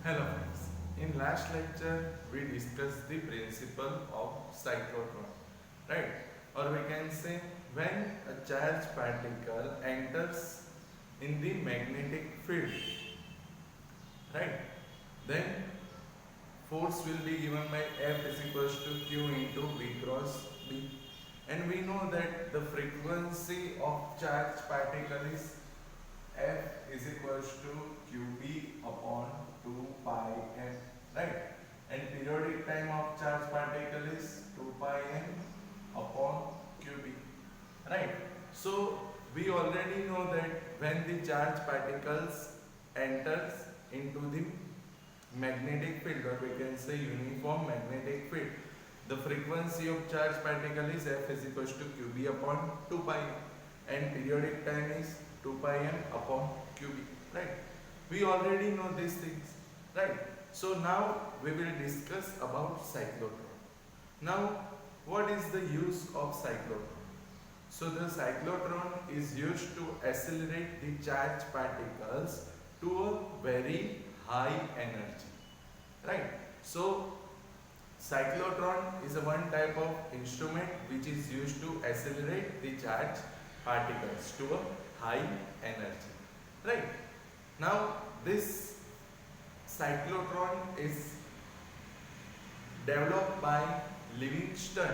Hello friends. In last lecture we discussed the principle of cyclotron, right? Or we can say when a charged particle enters in the magnetic field, right? Then force will be given by F is equals to Q into V cross B. And we know that the frequency of charged particle is F is equals to QB upon 2 pi m, right? And periodic time of charged particle is 2 pi m upon QB, right? So we already know that when the charged particles enters into the magnetic field, or we can say uniform magnetic field, the frequency of charged particle is F is equals to QB upon 2 pi m, and periodic time is 2 pi m upon QB, right? We already know these things, right? So now we will discuss about cyclotron. Now, what is the use of cyclotron? So the cyclotron is used to accelerate the charged particles to a very high energy, right? So cyclotron is a one type of instrument which is used to accelerate the charged particles to a high energy, right? Now this cyclotron is developed by Livingston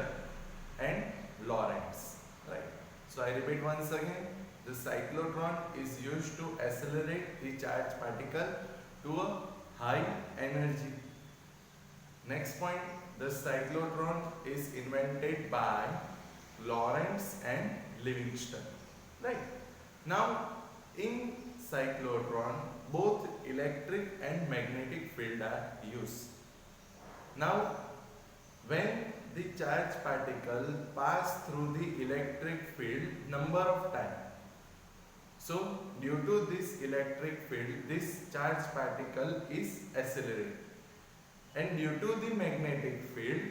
and Lorentz, right? So I repeat once again, the cyclotron is used to accelerate the charged particle to a high energy. Next point, the cyclotron is invented by Lorentz and Livingston, right? Now in cyclotron both electric and magnetic field are used. Now when the charged particle pass through the electric field number of time, so due to this electric field this charged particle is accelerated, and due to the magnetic field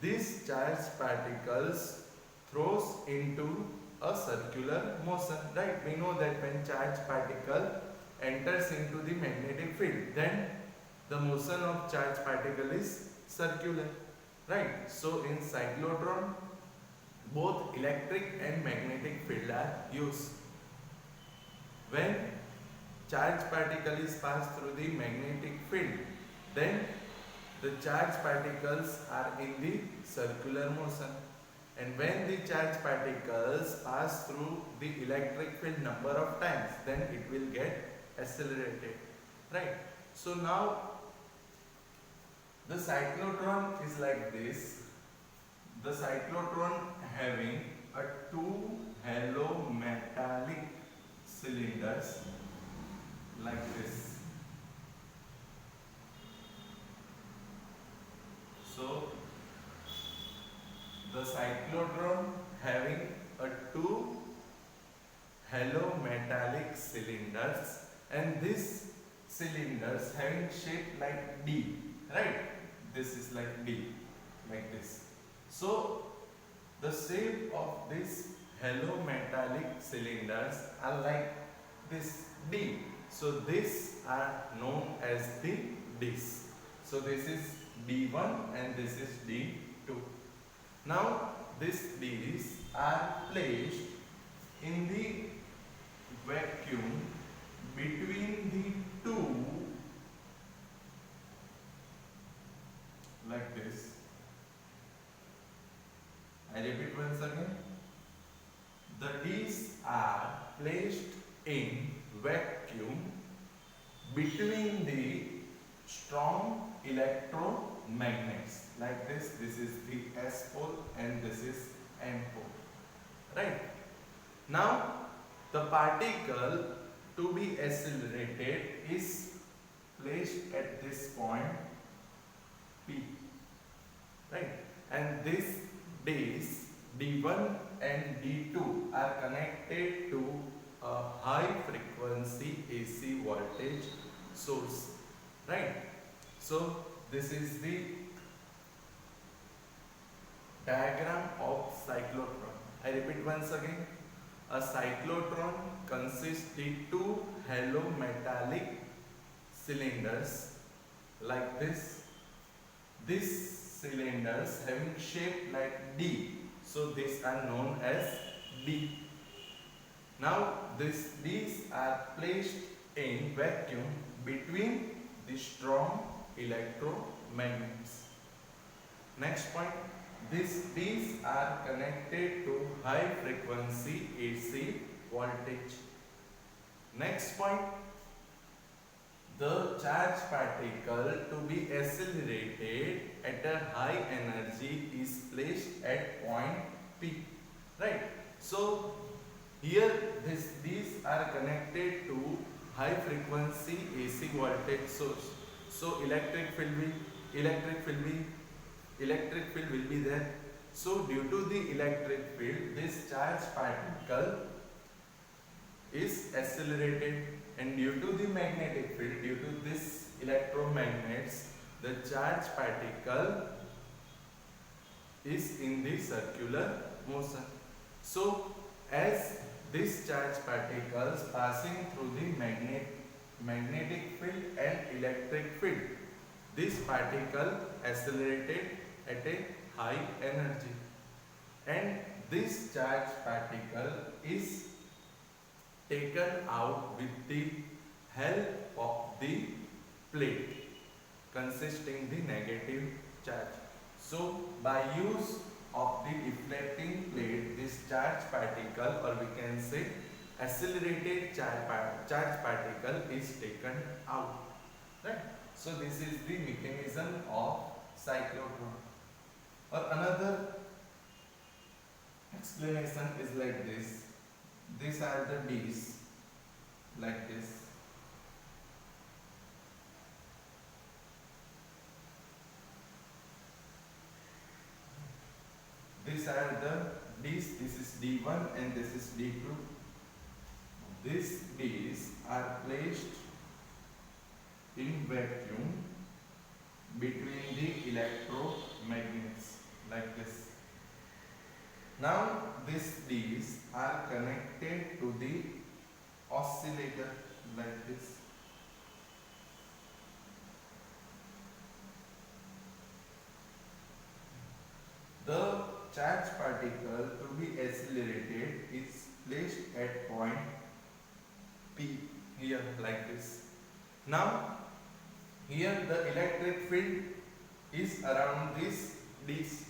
these charged particles throws into a circular motion, right? We know that when charged particle enters into the magnetic field, then the motion of charged particle is circular, right? So in cyclotron both electric and magnetic field are used. When charged particle is passed through the magnetic field, then the charged particles are in the circular motion, and when the charged particles pass through the electric field number of times, then it will get accelerated, right? So now the cyclotron is like this. The cyclotron having a two halometallic cylinders like this. So the cyclotron having a two halometallic cylinders, and these cylinders having shape like D, right? This is like D, like this. So the shape of these halometallic cylinders are like this D. So these are known as the Ds. So this is D1 and this is D2. Now these Ds are placed in the vacuum between the two, like this. I repeat once again. The Ds are placed in vacuum between the strong electromagnets, like this. This is the S pole and this is N pole, right? Now the particle to be accelerated is placed at this point P, right? And these Ds D1 and D2 are connected to a high frequency AC voltage source, right? So this is the diagram of cyclotron. I repeat once again. A cyclotron consists of two halometallic cylinders like this. These cylinders having shape like D, so these are known as D. Now these are placed in vacuum between the strong electromagnets. Next point, these are connected to high frequency AC voltage. Next point, the charged particle to be accelerated at a high energy is placed at point P. Right? So here these are connected to high frequency AC voltage source. So electric field will be there. So due to the electric field, this charged particle is accelerated, and due to the magnetic field, due to this electromagnets, the charged particle is in the circular motion. So as this charged particles passing through the magnetic field and electric field, this particle accelerated at a high energy, and this charged particle is taken out with the help of the plate consisting the negative charge. So by use of the deflecting plate, this charged particle, or we can say accelerated charge particle, is taken out. Right? So this is the mechanism of cyclotron. Or another explanation is like this. These are the D's, like this. These are the D's. This is D1 and this is D2. These D's are placed in vacuum between the electromagnets, like this. Now these D's are connected to the oscillator, like this. The charged particle to be accelerated is placed at point P, here, like this. Now here the electric field is around this D's.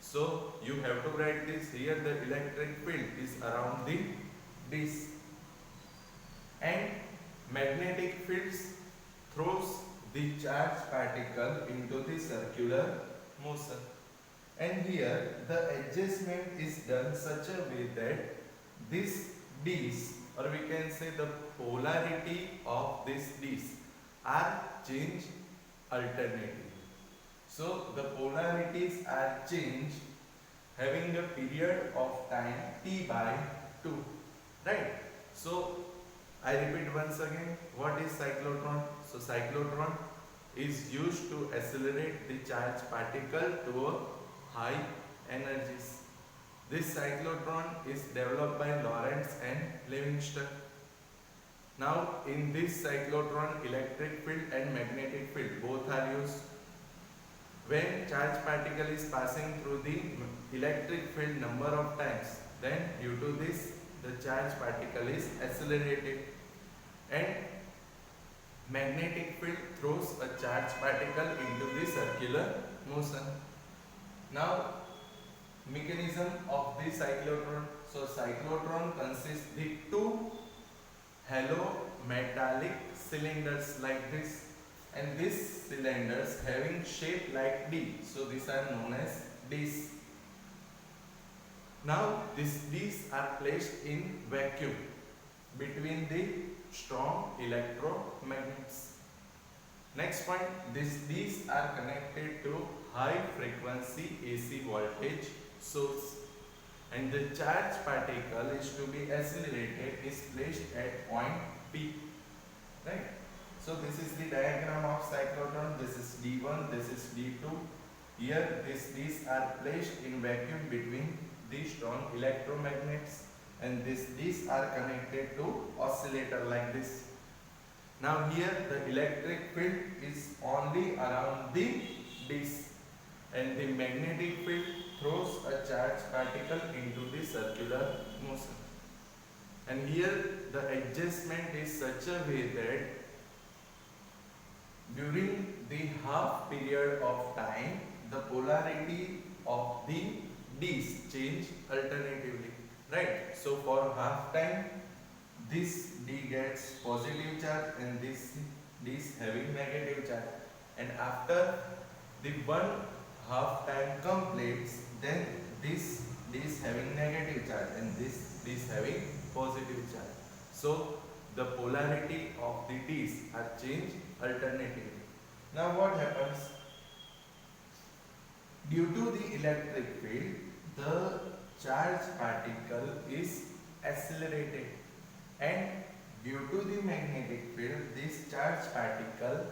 So you have to write this. Here the electric field is around the D's, and magnetic fields throws the charged particle into the circular motion. And here the adjustment is done such a way that this D's, or we can say the polarity of these D's, are changed alternately. So the polarities are changed having a period of time T by 2. Right? So I repeat once again, what is cyclotron? So cyclotron is used to accelerate the charged particle to a high energies. This cyclotron is developed by Lorentz and Livingston. Now in this cyclotron, electric field and magnetic field both are used. When charged particle is passing through the electric field number of times, then due to this the charged particle is accelerated, and magnetic field throws a charged particle into the circular motion. Now mechanism of the cyclotron. So cyclotron consists the two hollow metallic cylinders like this, and these cylinders having shape like D, so these are known as D's. Now these are placed in vacuum between the strong electromagnets. Next point, these are connected to high frequency AC voltage source, and the charged particle is to be accelerated is placed at point P. Right? So this is the diagram of cyclotron. This is D1, this is D2. Here these are placed in vacuum between the strong electromagnets, and these are connected to oscillator like this. Now here the electric field is only around the disk, and the magnetic field throws a charged particle into the circular motion. And here the adjustment is such a way that during the half period of time, the polarity of the D's change alternatively, right? So for half time, this D gets positive charge and this D is having negative charge. And after the one half time completes, then this D is having negative charge and this D is having positive charge. So the polarity of the D's are changed alternatively. Now what happens? Due to the electric field, the charged particle is accelerated, and due to the magnetic field, this charged particle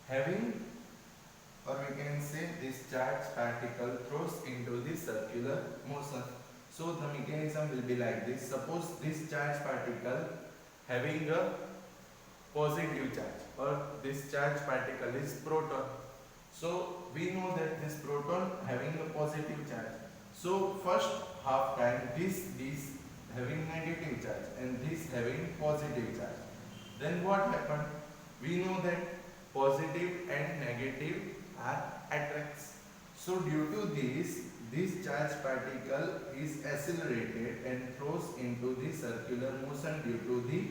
having, or we can say this charged particle throws into the circular motion. So the mechanism will be like this. Suppose this charged particle having a positive charge, or this charged particle is proton. So we know that this proton having a positive charge. So first half time this having negative charge and this having positive charge. Then what happened? We know that positive and negative are attracts. So due to this charged particle is accelerated and throws into the circular motion due to the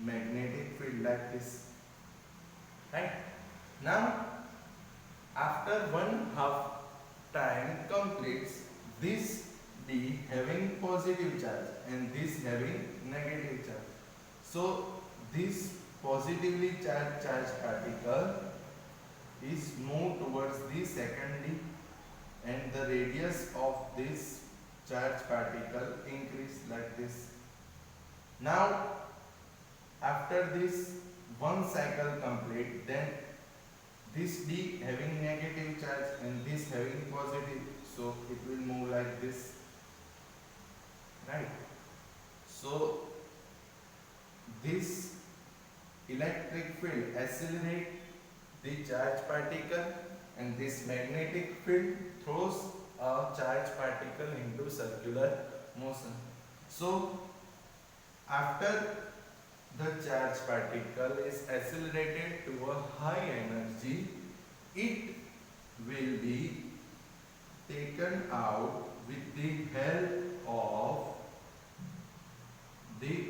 magnetic field like this. Right? Now after one half time completes, this D having positive charge and this having negative charge. So this positively charged particle is moved towards the second D, and the radius of this charged particle increase like this. Now after this one cycle complete, then this D having negative charge and this having positive, so it will move like this, right? So this electric field accelerate the charged particle and this magnetic field throws a charged particle into circular motion. So after the charged particle is accelerated to a high energy, it will be taken out with the help of the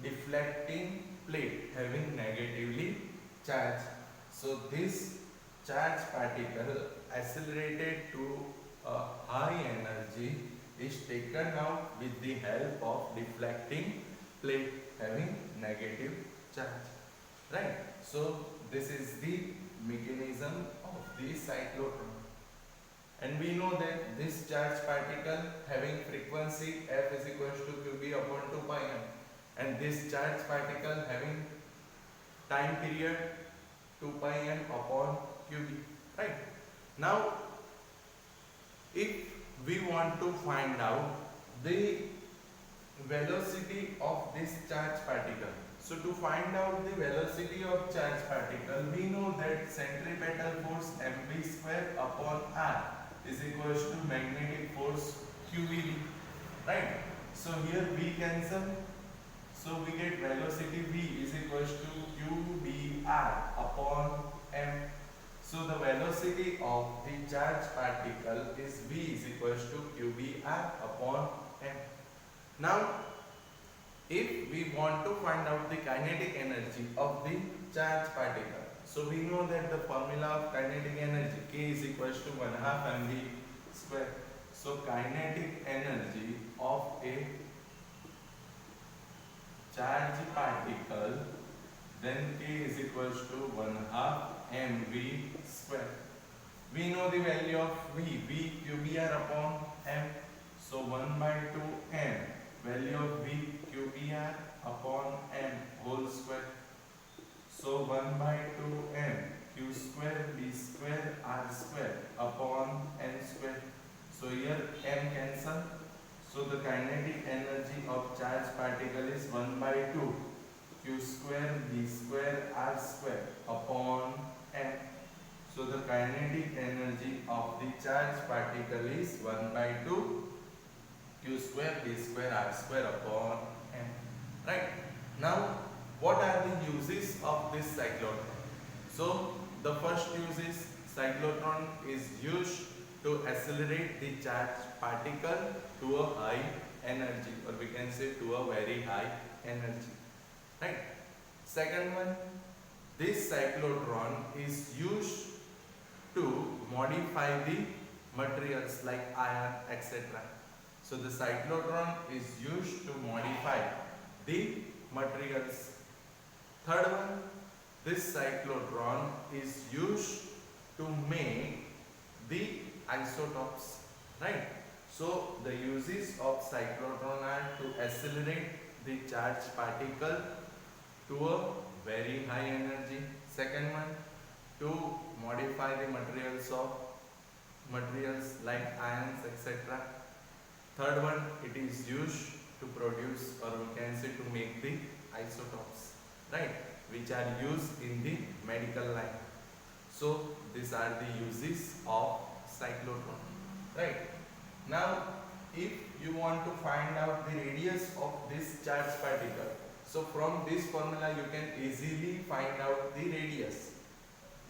deflecting plate having negatively charged. So this charged particle accelerated to a high energy is taken out with the help of deflecting plate having negative charge, right? So this is the mechanism of the cyclotron, and we know that this charged particle having frequency f is equals to qb upon 2 pi m, and this charged particle having time period 2 pi m upon qb, right? Now if we want to find out the velocity of this charged particle, so to find out the velocity of charged particle, we know that centripetal force mv square upon r is equals to magnetic force qvb, right? So here v cancel, so we get velocity v is equals to qbr upon m. So the velocity of the charged particle is v is equals to qbr upon m. Now if we want to find out the kinetic energy of the charged particle, so we know that the formula of kinetic energy K is equals to 1/2 mv square. So kinetic energy of a charged particle, then K is equals to 1/2 mv square. We know the value of v qbr upon m, so 1/2 m, value of v qbr upon m whole square. So 1/2 m q square b square r square upon n square. So here m cancel. So the kinetic energy of charged particle is 1/2 q square b square r square upon m. So the kinetic energy of the charged particle is 1 by 2 q square b square r square upon m. Right. Now, what are the uses of this cyclotron? So the first use is cyclotron is used to accelerate the charged particle to a high energy, or we can say to a very high energy. Right. Second one, this cyclotron is used to modify the materials like iron, etc. So the cyclotron is used to modify the materials. Third one, this cyclotron is used to make the isotopes, right? So the uses of cyclotron are to accelerate the charged particle to a very high energy. Second one, to modify the materials like ions, etc. Third one, it is used to produce, or we can say to make the isotopes, right, which are used in the medical line. So these are the uses of cyclotron, right? Now if you want to find out the radius of this charged particle, so from this formula you can easily find out the radius.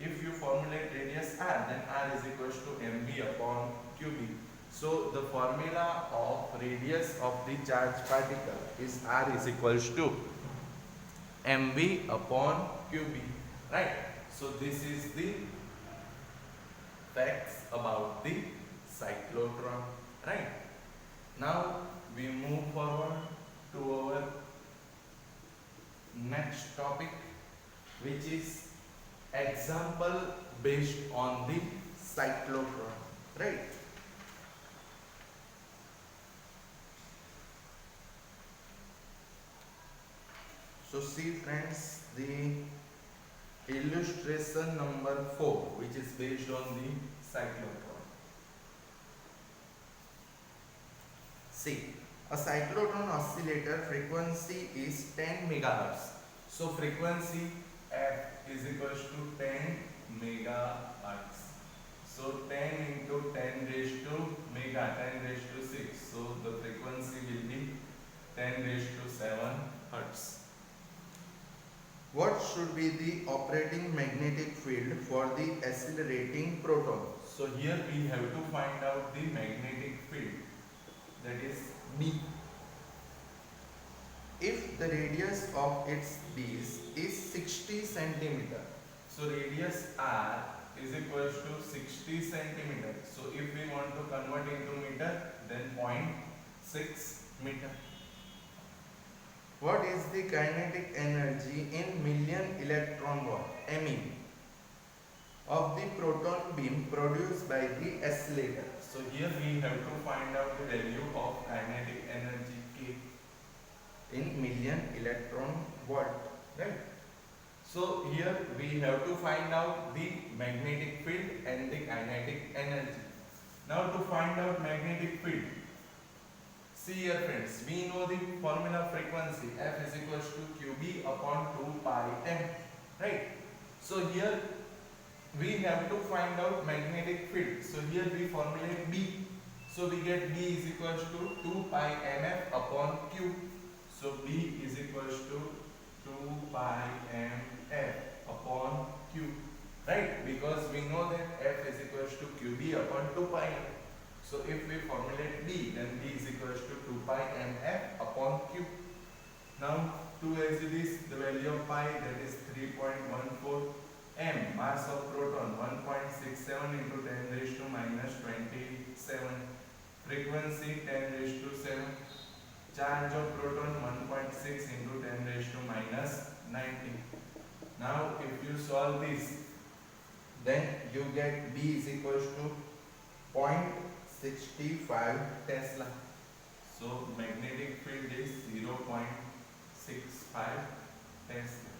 If you formulate radius r, then r is equals to mv upon qb. So the formula of radius of the charged particle is r is equals to mv upon qb, right? So this is the facts about the cyclotron, right? Now we move forward to our next topic, which is example based on the cyclotron, right? So see friends, the illustration number 4, which is based on the cyclotron. See, a cyclotron oscillator frequency is 10 megahertz. So frequency f is equals to 10 megahertz. So 10 into 10 raised to mega, 10 raised to 6. So the frequency will be 10 raised to 7 hertz. What should be the operating magnetic field for the accelerating proton? So here we have to find out the magnetic field, that is B. If the radius of its bees is 60 centimeter, so radius r is equals to 60 centimeter. So if we want to convert into meter, then 0.6 meter. What is the kinetic energy in million electron volt (MeV) of the proton beam produced by the oscillator? So here we have to find out the value of kinetic energy K in million electron volt, right? So here we have to find out the magnetic field and the kinetic energy. Now to find out magnetic field, see here friends, we know the formula frequency f is equals to qb upon 2 pi m, right? So here we have to find out magnetic field. So here we formulate B. So we get B is equals to 2 pi mf upon q. So B is equals to 2 pi mf upon q, right? Because we know that f is equals to qb upon 2 pi m. So if we formulate B, then B is equals to 2 pi mf upon q. Now 2 as it is, the value of pi, that is 3.14 m, mass of proton 1.67 into 10 raised to minus 27, frequency 10 raised to 7, charge of proton 1.6 into 10 raised to minus 19. Now if you solve this, then you get B is equals to 0.65 Tesla. So magnetic field is 0.65 Tesla.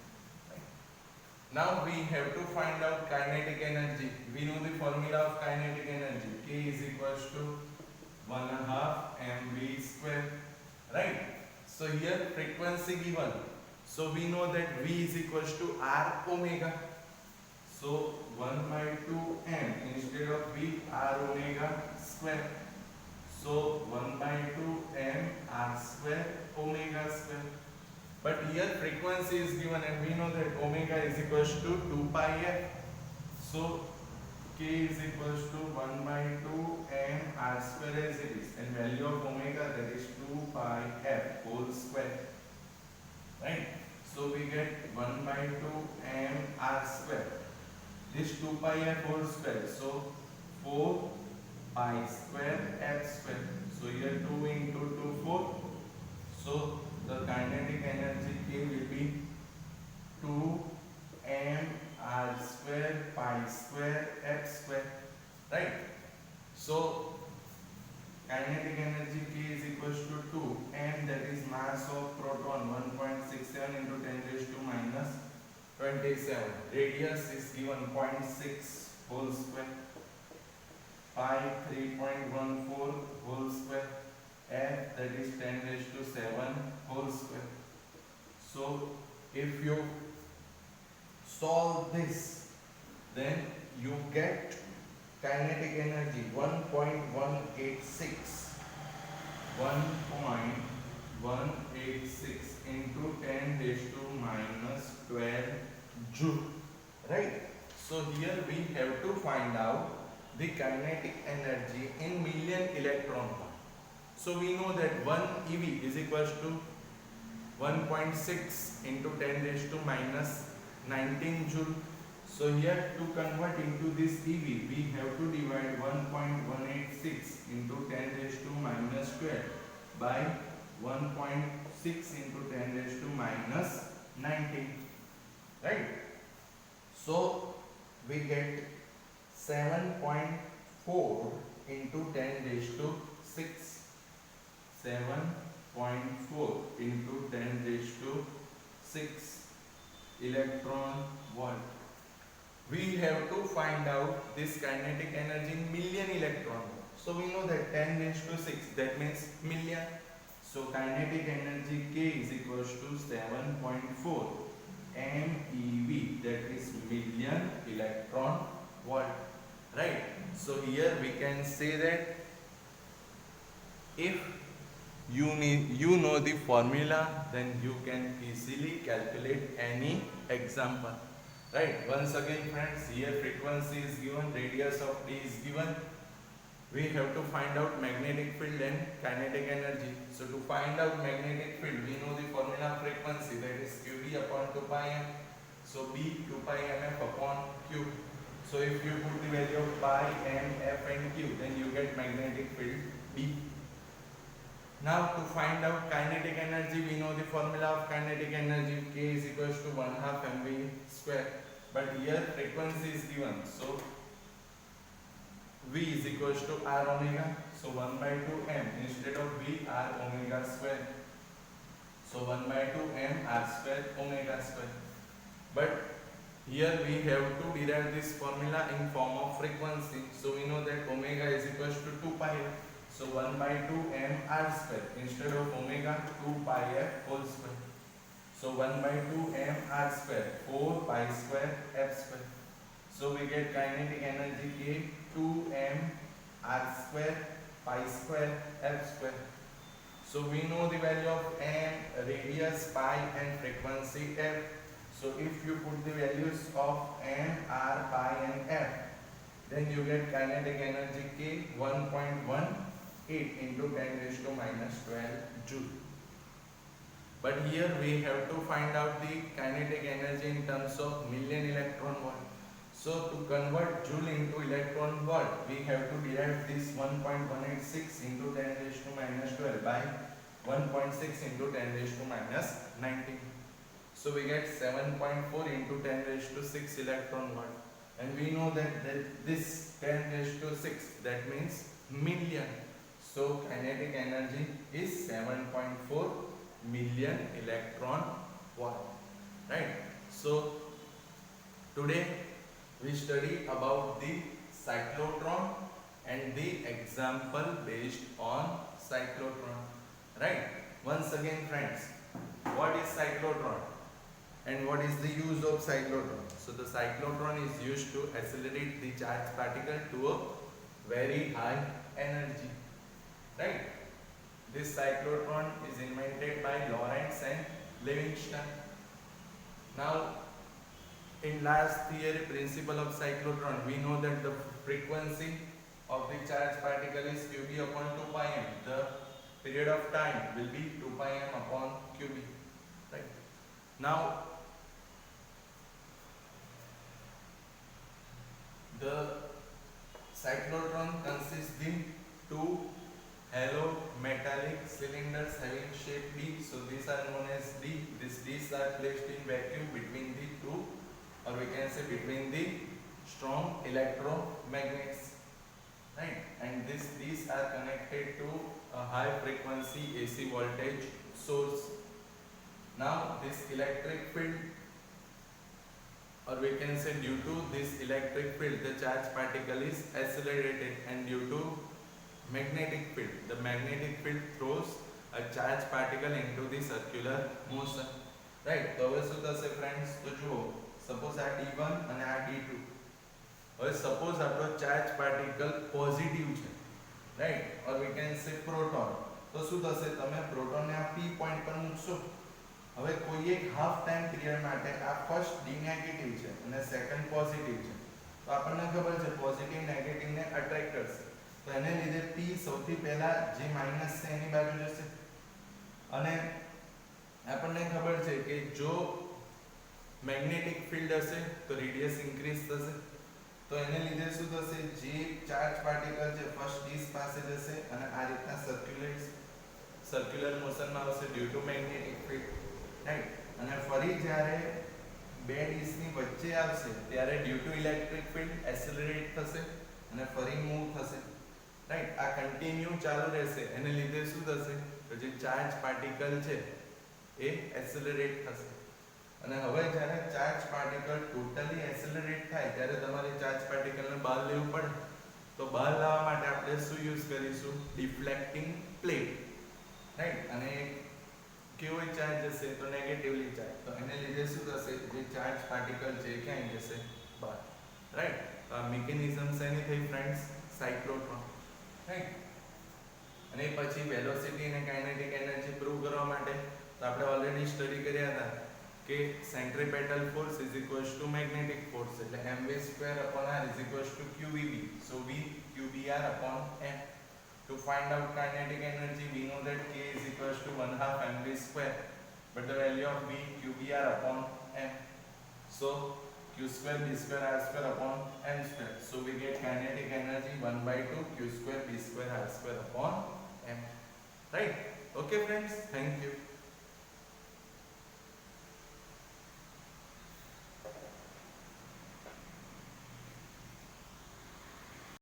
Now we have to find out kinetic energy. We know the formula of kinetic energy. K is equals to 1/2 mv square, right? So here frequency given. So we know that V is equals to R omega. So 1 by 2 m instead of V, R omega square. So 1 by 2 m R square omega square. But here frequency is given and we know that omega is equals to 2 pi f. So k is equals to 1 by 2 m R square as it is, and value of omega, that is 2 pi f whole square. Right? So we get 1 by 2 m R square. This 2 pi f whole square. So 4 pi square f square. So here 2 into 2, 4. So the kinetic energy K will be 2 m R square pi square f square. Right? So kinetic energy K is equals to 2 m, that is mass of proton 1.67 into 10 raised to minus 27. Radius is given 0.6 whole square. Pi 3.14 whole square. F, that is 10 raised to 7 whole square. So if you solve this, then you get kinetic energy 1.186 into 10 raised to minus 12 joule. Right? So here we have to find out the kinetic energy in million electron volt. So we know that 1 eV is equals to 1.6 into 10 raised to minus 19 joule. So here to convert into this EV, we have to divide 1.186 into 10 raised to minus 12 by 1.6 into 10 raised to minus 19. Right? So we get 7.4 into 10 raised to 6. 7.4 into 10 raised to 6 electron volt. We have to find out this kinetic energy in million electron volt. So we know that 10 raised to 6, that means million. So kinetic energy K is equals to 7.4 MeV, that is million electron volt. Right? So here we can say that if you know the formula, then you can easily calculate any example. Right? Once again friends, here frequency is given, radius of D is given. We have to find out magnetic field and kinetic energy. So to find out magnetic field, we know the formula of frequency, that is QB upon 2 pi m. So B 2 pi mf upon Q. So if you put the value of pi, m, f and Q, then you get magnetic field B. Now to find out kinetic energy, we know the formula of kinetic energy, K is equals to 1/2 mv square. But here frequency is given, so V is equals to R omega. So 1 by 2 m instead of V, R omega square. So 1 by 2 m R square omega square. But here we have to derive this formula in form of frequency. So we know that omega is equals to 2 pi f. So 1 by 2 m R square instead of omega, 2 pi f whole square. So 1 by 2 m R square, 4 pi square f square. So we get kinetic energy K 2 m R square pi square f square. So we know the value of m, radius, pi and frequency f. So if you put the values of m, r, pi and f, then you get kinetic energy K 1.18 into 10 raised to minus 12 joule. But here we have to find out the kinetic energy in terms of million electron volt. So to convert joule into electron volt, we have to derive this 1.186 into 10 raised to minus 12 by 1.6 into 10 raised to minus 19. So we get 7.4 into 10 raised to 6 electron volt. And we know that this 10 raised to 6, that means million. So kinetic energy is 7.4 million electron volt. Right? So today we study about the cyclotron and the example based on cyclotron. Right? Once again friends, what is cyclotron? And what is the use of cyclotron? So the cyclotron is used to accelerate the charged particle to a very high energy, right? This cyclotron is invented by Lorentz and Livingston. Now, in last theory principle of cyclotron, we know that the frequency of the charged particle is qb upon 2 pi m. The period of time will be 2 pi m upon qb, right? Now, the cyclotron consists in two hollow metallic cylinders having shape D. So these are known as D. These D's are placed in vacuum between the two, or we can say between the strong electromagnets, right? And these are connected to a high frequency AC voltage source. Now this electric field, or we can say due to this electric field, the charged particle is accelerated, and due to magnetic field, the magnetic field throws a charged particle into the circular motion, right? તો હવે શું થશે friends? તો જુઓ, suppose આ D1 અને આ D2. હવે suppose આપણો charged particle positive છે, right? or we can say proton. તો શું થશે? તમે પ્રોટોન ને આ P પોઈન્ટ પર મૂકશો. હવે કોઈ એક હાફ ટાઈમ પીરિયડ માટે આ ફર્સ્ટ D નેગેટિવ છે અને સેકન્ડ પોઝિટિવ છે. તો આપણને ખબર છે પોઝિટિવ નેગેટિવ ને અટ્રેક્ટ કરશે. તો એને લીધે P સૌથી પહેલા જે માઈનસ છે એની બાજુ જશે, અને આપણને ખબર છે કે જો મેગ્નેટિક ફિલ્ડ હશે તો રેડિયસ ઇન્ક્રીઝ થશે. તો એને લીધે શું થશે? જે ચાર્જ પાર્ટિકલ છે ફર્સ્ટ ડીશ પાસે જશે અને આ રીતના સર્ક્યુલર મોશનમાં આવશે due to magnetic field, right? અને ફરી જ્યારે બે ડીશની વચ્ચે આવશે ત્યારે due to electric field accelerate થશે અને ફરી મૂવ થશે, રાઈટ? આ કન્ટિન્યુ ચાલુ રહેશે. એને લીધે શું થશે? તો જે ચાર્જ પાર્ટિકલ છે એ એક્સેલરેટ થશે. અને હવે જ્યારે ચાર્જ પાર્ટિકલ ટોટલી એક્સેલરેટ થાય ત્યારે તમારે ચાર્જ પાર્ટિકલને બહાર લેવું પડે. તો બહાર લાવવા માટે આપણે શું યુઝ કરીશું? Deflecting plate, right? અને કેવો ચાર્જ હશે? તો નેગેટિવલી ચાર્જ. તો એને લીધે શું થશે? જે ચાર્જ પાર્ટિકલ છે એ ક્યાં જશે? બહાર, રાઈટ? તો આ મિકેનિઝમ શેની થઈ ફ્રેન્ડ્સ? Cyclotron, right? અને પછી વેલોસિટી અને કાઇનેટિક એનર્જી પ્રૂવ કરવા માટે તો આપણે ઓલરેડી સ્ટડી કર્યા હતા કે centripetal force is equals to magnetic force, એટલે mv²/r is equals to qvb. So v qbr upon m. To find out kinetic energy, we know that k is equals to 1/2 mv², but the value of v qbr upon m. So q² b² r² upon m². So we get kinetic energy 1/2 q² b² r² upon m. Right? Okay friends, thank you.